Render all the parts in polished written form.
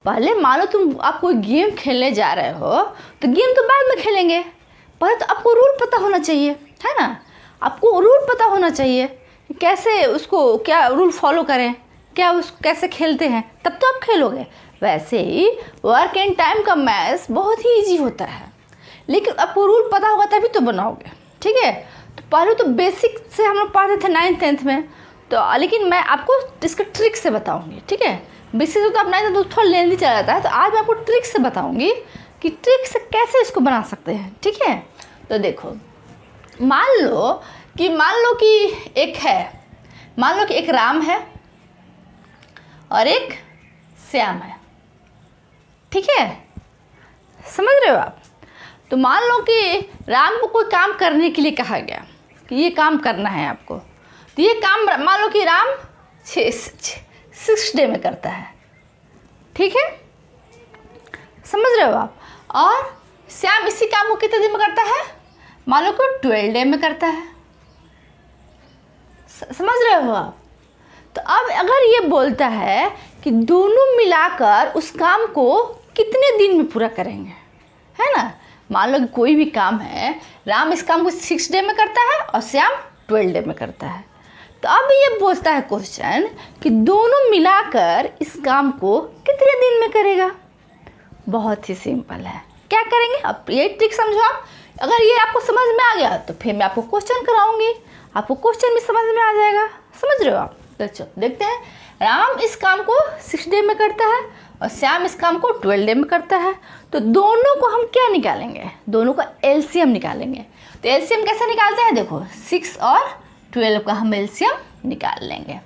पहले मान लो आप कोई गेम खेलने जा रहे हो तो गेम तो बाद में खेलेंगे, पहले तो आपको रूल पता होना चाहिए, है ना। आपको रूल पता होना चाहिए कैसे उसको क्या रूल फॉलो करें, क्या उसको कैसे खेलते हैं, तब तो आप खेलोगे। वैसे ही वर्क एंड टाइम का मैथ बहुत ही इजी होता है, लेकिन आपको रूल पता होगा तभी तो बनाओगे, ठीक है। तो पहले तो बेसिक से हम लोग पढ़ते थे 9th 10th में, तो लेकिन मैं आपको इसका ट्रिक से बताऊंगी, ठीक है। बेसिक तो आप 9th तो थोड़ा लेंदी चला जाता है, तो आज मैं आपको ट्रिक से बताऊंगी कि ट्रिक से कैसे इसको बना सकते हैं, ठीक है। तो देखो, मान लो कि एक राम है और एक श्याम है, ठीक है, समझ रहे हो आप। तो मान लो कि राम को कोई काम करने के लिए कहा गया कि ये काम करना है आपको, तो ये काम मान लो कि राम 6 डे में करता है, ठीक है, समझ रहे हो आप। और श्याम इसी काम को कितने दिन में करता है, मान लो कि 12 डे में करता है, समझ रहे हो आप। तो अब अगर ये बोलता है कि दोनों मिलाकर उस काम को कितने दिन में पूरा करेंगे, है ना। मान लो कि कोई भी काम है, राम इस काम को 6 डे में करता है और श्याम 12 डे में करता है। तो अब ये बोलता है क्वेश्चन कि दोनों मिलाकर इस काम को कितने दिन में करेगा। बहुत ही सिंपल है, क्या करेंगे अब ये ट्रिक समझो आप। अगर ये आपको समझ में आ गया तो फिर मैं आपको क्वेश्चन कराऊंगी, आपको क्वेश्चन भी समझ में आ जाएगा, समझ रहे हो आप। तो चलो देखते हैं, राम इस काम को 6 डे में करता है और श्याम इस काम को 12 डे में करता है। तो दोनों को हम क्या निकालेंगे, दोनों का एलसीएम निकालेंगे। तो एलसीएम कैसे निकालते हैं, देखो 6 और 12 का हम एलसीएम निकाल लेंगे।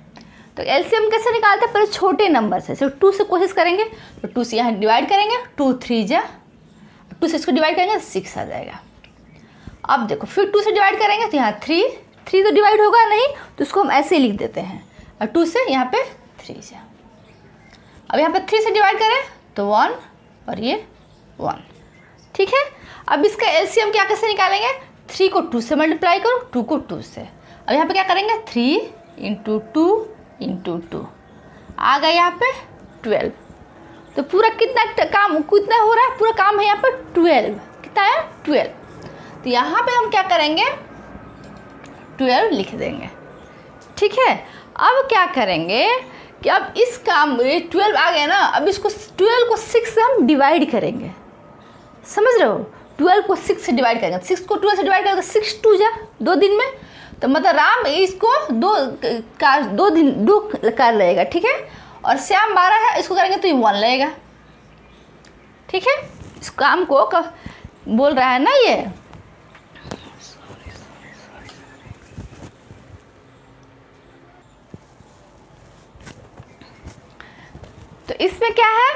तो एलसीएम कैसे निकालते हैं, पहले छोटे नंबर से, सिर्फ 2 से कोशिश करेंगे। तो 2 से यहाँ डिवाइड करेंगे, 2 3 जा, 2 से इसको डिवाइड करेंगे 6 आ जाएगा। अब देखो फिर 2 से डिवाइड करेंगे तो यहाँ 3 तो डिवाइड होगा नहीं, तो उसको हम ऐसे ही लिख देते हैं, और 2 से यहाँ पे 3 जा। अब यहाँ पे 3 से डिवाइड करें तो 1 और ये 1, ठीक है। अब इसका एलसीएम क्या कैसे निकालेंगे, 3 को 2 से मल्टीप्लाई करो, 2 को 2 से। अब यहाँ पे क्या करेंगे, 3 × 2 × 2 आ गया यहाँ पे 12। तो पूरा कितना हो रहा है, पूरा काम है यहाँ पर 12, कितना है 12। तो यहाँ पे हम क्या करेंगे, 12 लिख देंगे, ठीक है। अब क्या करेंगे कि अब इस काम में 12 आ गया ना, अब इसको 12 को 6 से हम डिवाइड करेंगे, समझ रहे हो। 12 को 6 से डिवाइड करेंगे, 6 को 12 से डिवाइड करेंगे तो 6 2 जा, 2 दिन में। तो मतलब राम इसको 2 दिन 2 कर लेगा, ठीक है। और श्याम 12 है, इसको करेंगे तो ये 1 लेगा, ठीक है। इस काम को बोल रहा है ना ये। तो इसमें क्या है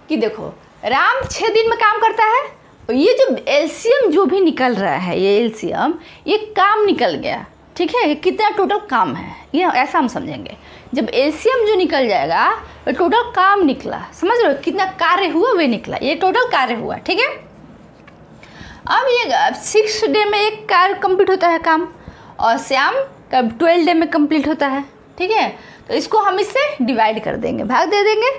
कि देखो, राम 6 दिन में काम करता है, और ये जो एलसीएम जो भी निकल रहा है, ये एलसीएम ये काम निकल गया, ठीक है। कितना टोटल काम है ये ऐसा हम समझेंगे। जब एलसीएम जो निकल जाएगा वो टोटल काम निकला, समझ रहे हो, कितना कार्य हुआ वे निकला, ये टोटल कार्य हुआ, ठीक है। अब ये 6 डे में एक कार्य कंप्लीट होता है काम, और श्याम का 12 डे में कंप्लीट होता है, ठीक है। तो इसको हम इससे डिवाइड कर देंगे, भाग दे देंगे।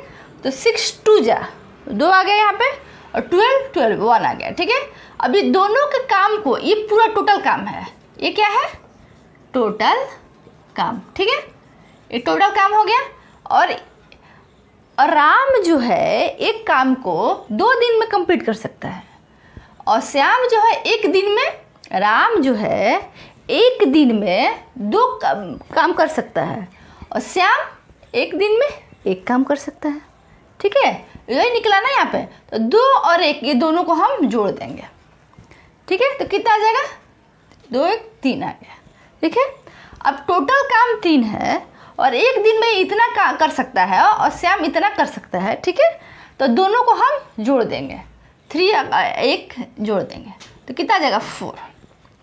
तो 6 2 जा, 2 आ गया यहाँ पे, और 12 1 आ गया, ठीक है। अब ये दोनों के काम को, ये पूरा टोटल काम है, ये क्या है टोटल काम, ठीक है। ये टोटल काम हो गया। और राम जो है एक काम को 2 दिन में कंप्लीट कर सकता है, और श्याम जो है एक दिन में, राम जो है एक दिन में 2 काम कर सकता है, और श्याम एक दिन में 1 काम कर सकता है, ठीक है। यही निकला ना यहाँ पे। तो 2 और 1 ये दोनों को हम जोड़ देंगे, ठीक है। तो कितना आ जाएगा, 2 1 3 आ गया, ठीक है। अब टोटल काम 3 है, और एक दिन में इतना कर सकता है और श्याम इतना कर सकता है, ठीक है। तो दोनों को हम जोड़ देंगे, 1 जोड़ देंगे तो कितना आ जाएगा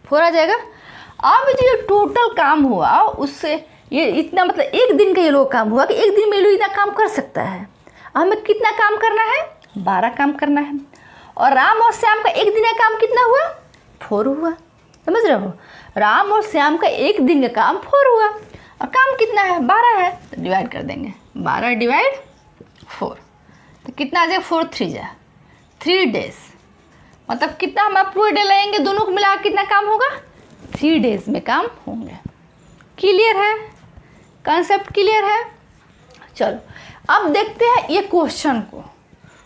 4 आ जाएगा। अब जो टोटल काम हुआ उससे ये इतना, मतलब एक दिन का ये लोग काम हुआ कि एक दिन में ये लोग इतना काम कर सकता है। हमें कितना काम करना है, 12 काम करना है। और राम और श्याम का एक दिन का काम कितना हुआ, 4 हुआ, समझ रहे हो। राम और श्याम का एक दिन का काम 4 हुआ, और काम कितना है 12 है, तो डिवाइड कर देंगे, 12 / 4। तो कितना आ जाएगा 4 3 जा 3 डेज, मतलब कितना हम पूरे डे लगेंगे, दोनों को मिला कितना काम होगा 3 डेज में काम होंगे। क्लियर है, कॉन्सेप्ट क्लियर है। चलो अब देखते हैं ये क्वेश्चन को,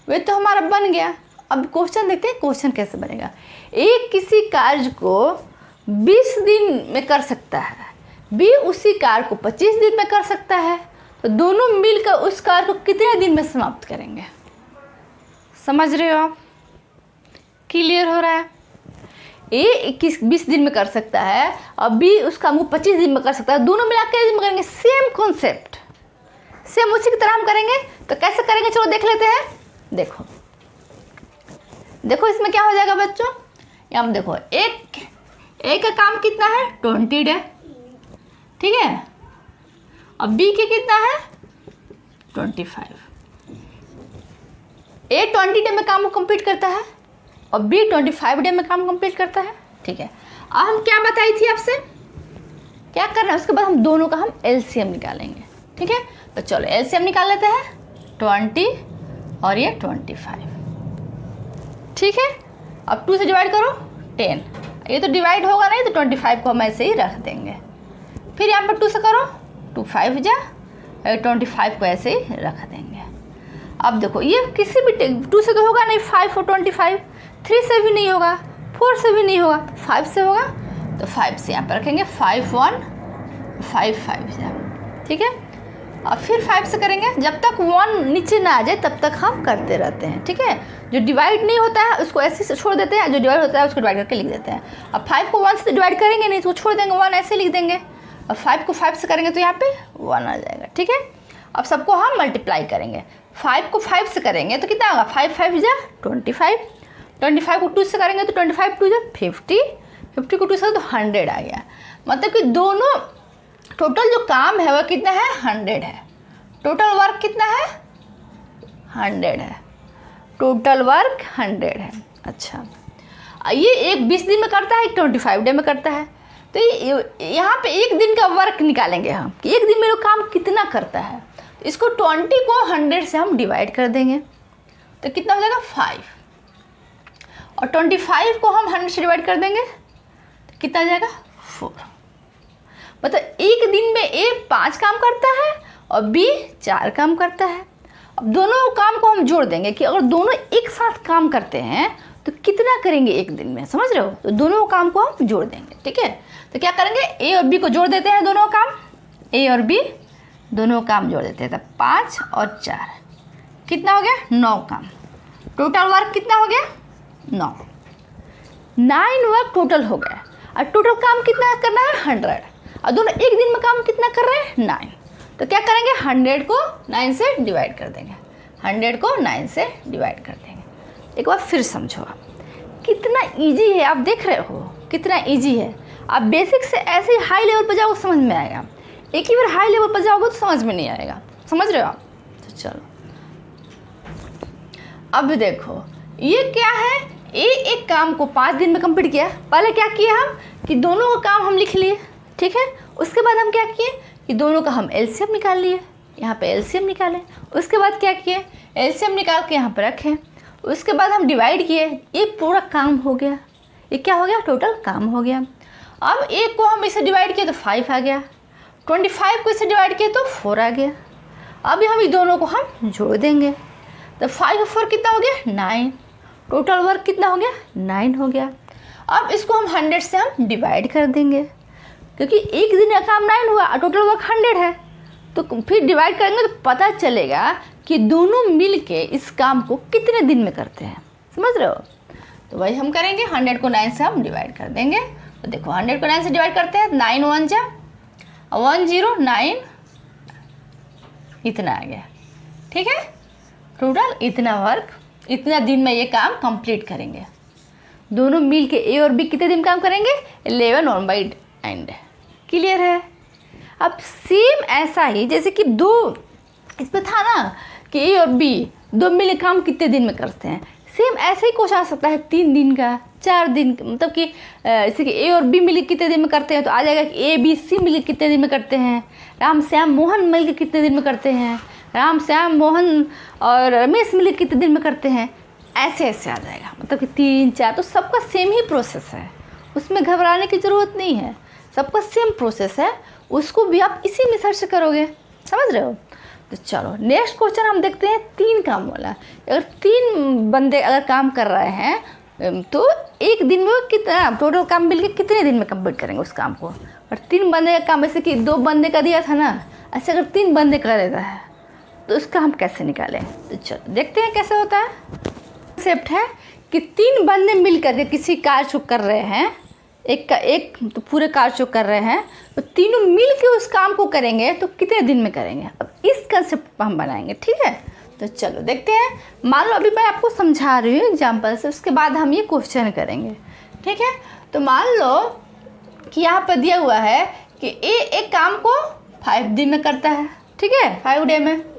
वे तो हमारा बन गया। अब क्वेश्चन देखते हैं क्वेश्चन कैसे बनेगा। एक किसी कार्य को 20 दिन में कर सकता है, बी उसी कार्य को 25 दिन में कर सकता है, तो दोनों मिलकर उस कार्य को कितने दिन में समाप्त करेंगे। समझ रहे हो आप, क्लियर हो रहा है। ए 20 दिन में कर सकता है और बी उस काम को 25 दिन में कर सकता है, दोनों मिला के दिन में करेंगे। सेम कॉन्सेप्ट, सेम उसी की तरह हम करेंगे। तो कैसे करेंगे चलो देख लेते हैं। देखो देखो इसमें क्या हो जाएगा बच्चों, यहाँ हम देखो एक का काम कितना है 20 डे, ठीक है, और बी के कितना है 25। ए 20 डे में काम को कंप्लीट करता है और बी 25 डे में काम कंप्लीट करता है, ठीक है। अब हम क्या बताई थी आपसे, क्या कर रहे हैं, उसके बाद हम दोनों का हम एलसीएम निकालेंगे, ठीक है। तो चलो एलसीएम निकाल लेते हैं, 20 और ये 25, ठीक है। अब 2 से डिवाइड करो 10, ये तो डिवाइड होगा नहीं, तो 25 को हम ऐसे ही रख देंगे। फिर यहाँ पर 2 से करो 2 5 जा, 25 को ऐसे ही रख देंगे। अब देखो ये किसी भी 2 से तो होगा नहीं, 5 और 25, 3 से भी नहीं होगा, 4 से भी नहीं होगा, 5 से होगा, तो 5 से यहाँ पर रखेंगे 5 1 5 5 जा, ठीक है। अब फिर 5 से करेंगे, जब तक 1 नीचे ना आ जाए तब तक हम करते रहते हैं, ठीक है। जो डिवाइड नहीं होता है उसको ऐसे से छोड़ देते हैं, जो डिवाइड होता है उसको डिवाइड करके लिख देते हैं। अब 5 को 1 से डिवाइड करेंगे नहीं तो छोड़ देंगे, 1 ऐसे लिख देंगे। अब 5 को 5 से करेंगे तो यहाँ पे 1 आ जाएगा, ठीक है। अब सबको हम मल्टीप्लाई करेंगे, 5 को 5 से करेंगे तो कितना होगा 5 5 जा 25, 25 को 2 से करेंगे तो 25 2 जा 50, 50 को 2 से तो 100 आ गया। मतलब कि दोनों टोटल जो काम है वो कितना है 100 है, टोटल वर्क कितना है 100 है, टोटल वर्क 100 है। अच्छा ये एक 20 दिन में करता है, एक 25 डे में करता है, तो यहाँ पे एक दिन का वर्क निकालेंगे हम कि एक दिन में वो काम कितना करता है। तो इसको 20 को 100 से हम डिवाइड कर देंगे तो कितना हो जाएगा 5, और 25 को हम 100 से डिवाइड कर देंगे तो कितना आ जाएगा 4। मतलब एक दिन में ए 5 काम करता है और बी 4 काम करता है। अब दोनों काम को हम जोड़ देंगे कि अगर दोनों एक साथ काम करते हैं तो कितना करेंगे एक दिन में, समझ रहे हो। तो दोनों काम को हम जोड़ देंगे, ठीक है। तो क्या करेंगे, ए और बी को जोड़ देते हैं, दोनों काम ए और बी दोनों काम जोड़ देते हैं। तो 5 और 4 कितना हो गया 9 काम, टोटल वर्क कितना हो गया 9 वर्क टोटल हो गया। और टोटल काम कितना करना है 100, और दोनों एक दिन में काम कितना कर रहे हैं 9। तो क्या करेंगे 100 को 9 से डिवाइड कर देंगे, 100 को 9 से डिवाइड कर देंगे। एक बार फिर समझो आप, कितना इजी है, आप देख रहे हो कितना इजी है। आप बेसिक से ऐसे ही हाई लेवल पर जाओ समझ में आएगा, एक ही बार हाई लेवल पर जाओगे तो समझ में नहीं आएगा, समझ रहे हो आप। तो चलो अब देखो ये क्या है, एक काम को 5 दिन में कंप्लीट किया। पहले क्या किया हम कि दोनों का काम हम लिख लिए, ठीक है। उसके बाद हम क्या किए कि दोनों का हम एलसीएम निकाल लिए, यहाँ पे एलसीएम निकालें। उसके बाद क्या किए एलसीएम निकाल के यहाँ पर रखें। उसके बाद हम डिवाइड किए, ये पूरा काम हो गया, ये क्या हो गया टोटल काम हो गया। अब एक को हम इसे डिवाइड किए तो 5 आ गया, 25 को इसे डिवाइड किए तो 4 आ गया। अभी हम इस दोनों को हम जोड़ देंगे तो 5 और 4 कितना हो गया 9, टोटल वर्क कितना हो गया 9 हो गया। अब इसको हम 100 से हम डिवाइड कर देंगे, क्योंकि एक दिन का काम 9 हुआ और टोटल वर्क 100 है। तो फिर डिवाइड करेंगे तो पता चलेगा कि दोनों मिलके इस काम को कितने दिन में करते हैं, समझ रहे हो। तो वही हम करेंगे, 100 को 9 से हम डिवाइड कर देंगे। तो देखो 100 को 9 से डिवाइड करते हैं, 9 1 जा 109 इतना आ गया, ठीक है। टोटल इतना वर्क, इतना दिन में ये काम कंप्लीट करेंगे। दोनों मिल के ए और बी कितने दिन काम करेंगे 11 1 बाई एंड, क्लियर है। अब सेम ऐसा ही जैसे कि दो इसमें था ना कि ए और बी दो मिल काम कितने दिन में करते हैं, सेम ऐसे ही क्वेश्चन आ सकता है 3 दिन का 4 दिन, मतलब कि जैसे कि ए और बी मिल कितने दिन में करते हैं तो आ जाएगा कि ए बी सी मिल कितने दिन में करते हैं, राम श्याम मोहन मिल के कितने दिन में करते हैं, राम श्याम मोहन और रमेश मिलकर कितने दिन में करते हैं, ऐसे ऐसे आ जाएगा। मतलब कि 3 4, तो सबका सेम ही प्रोसेस है, उसमें घबराने की ज़रूरत नहीं है, सबका सेम प्रोसेस है, उसको भी आप इसी मेथड से करोगे, समझ रहे हो। तो चलो नेक्स्ट क्वेश्चन हम देखते हैं 3 काम वाला। अगर 3 बंदे अगर काम कर रहे हैं तो एक दिन में कितना टोटल काम मिल के कितने दिन में कंप्लीट करेंगे उस काम को। और 3 बंदे का काम, जैसे कि 2 बंदे का दिया था ना, ऐसे अगर 3 बंदे कर लेता है तो उसका हम कैसे निकालें। तो चलो देखते हैं कैसे होता है। कॉन्सेप्ट है कि 3 बंदे मिल करके किसी कार्य को कर रहे हैं, एक तो पूरे कार्य को कर रहे हैं, तो तीनों मिल के उस काम को करेंगे तो कितने दिन में करेंगे। अब इस कंसेप्ट पर हम बनाएंगे, ठीक है। तो चलो देखते हैं। मान लो अभी मैं आपको समझा रही हूँ एग्जाम्पल से, उसके बाद हम ये क्वेश्चन करेंगे, ठीक है। तो मान लो कि यहाँ पर दिया हुआ है कि ए एक काम को 5 दिन में करता है, ठीक है, 5 डे में।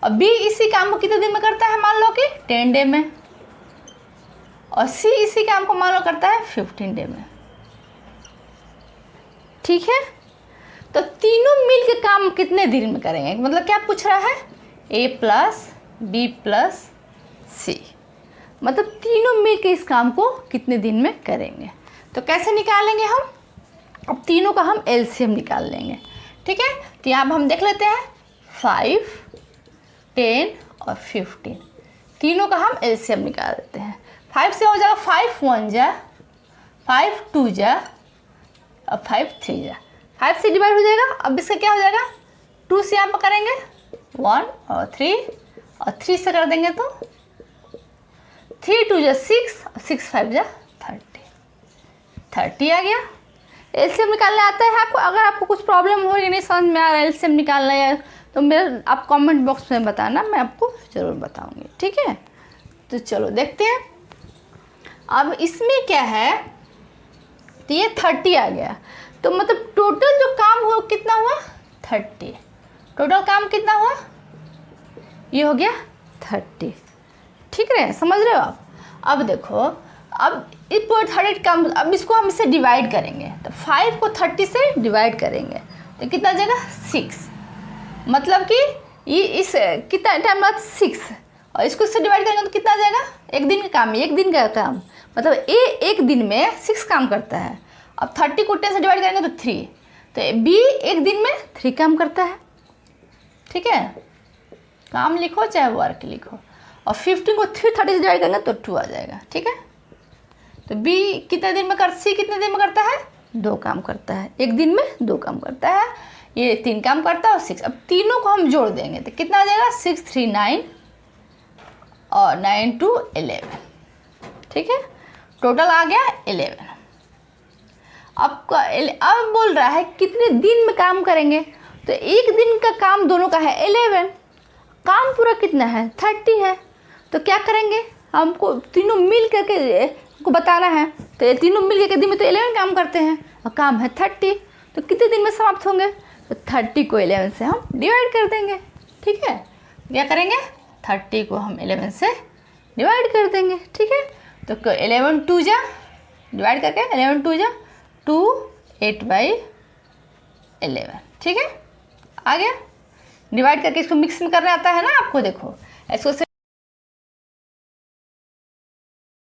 और बी इसी काम को कितने दिन में करता है, मान लो कि 10 डे में। और सी इसी काम को मान लो करता है 15 डे में, ठीक है। तो तीनों मिल के काम कितने दिन में करेंगे, मतलब क्या पूछ रहा है, A प्लस बी प्लस सी, मतलब तीनों मिल के इस काम को कितने दिन में करेंगे। तो कैसे निकालेंगे हम, अब तीनों का हम एलसीएम निकाल लेंगे, ठीक है। तो यहाँ हम देख लेते हैं 5, 10 और 15, तीनों का हम एलसीएम निकाल देते हैं। 5 से हो जाएगा 5 1 जा, 5 2 जा और 5 3 जा, 5 से डिवाइड हो जाएगा। अब इसका क्या हो जाएगा, 2 से यहाँ पर करेंगे 1 और 3, और 3 से कर देंगे तो 3 2 जा 6 और 6 5 जा 30 आ गया। एलसीएम निकालने आता है आपको। अगर आपको कुछ प्रॉब्लम हो रही नहीं समझ में आ रहा है एलसीएम निकालना है तो मेरे आप कमेंट बॉक्स में बताना, मैं आपको ज़रूर बताऊंगी, ठीक है। तो चलो देखते हैं। अब इसमें क्या है, तो ये 30 आ गया, तो मतलब टोटल जो काम हो कितना हुआ 30, टोटल काम कितना हुआ, ये हो गया 30, ठीक है, समझ रहे हो आप। अब देखो, अब इस 30 काम, अब इसको हम इससे डिवाइड करेंगे, तो 5 को 30 से डिवाइड करेंगे तो कितना आ जाएगा 6, मतलब कि ये इस कितना टाइम बाद 6, और इसको इससे डिवाइड करेंगे तो कितना आ जाएगा, एक दिन का काम, एक दिन का काम, मतलब ए एक दिन में 6 काम करता है। अब 30 को 10 से डिवाइड करेंगे तो 3, तो बी एक दिन में 3 काम करता है, ठीक है, काम लिखो चाहे वर्क लिखो। और 15 को 30 से डिवाइड करेंगे तो 2 आ जाएगा, ठीक है। तो बी कितने दिन में सी कितने दिन में करता है, 2 काम करता है, एक दिन में 2 काम करता है, ये 3 काम करता है और 6। अब तीनों को हम जोड़ देंगे तो कितना आ जाएगा, 6 3 9 और 9 2 11, ठीक है, टोटल आ गया 11। अब बोल रहा है कितने दिन में काम करेंगे, तो एक दिन का काम दोनों का है 11, काम पूरा कितना है 30 है। तो क्या करेंगे, हमको तीनों मिल करके हमको बताना है, तो ये तीनों मिल के दिन में तो 11 काम करते हैं और काम है 30, तो कितने दिन में समाप्त होंगे, तो 30 को 11 से हम डिवाइड कर देंगे, ठीक है। क्या करेंगे, 30 को हम 11 से डिवाइड कर देंगे, ठीक है। तो 11 2 जा डिवाइड करके 11 2 जा 2 8/11, ठीक है, आ गया। डिवाइड करके इसको मिक्स में करना आता है ना आपको, देखो इसको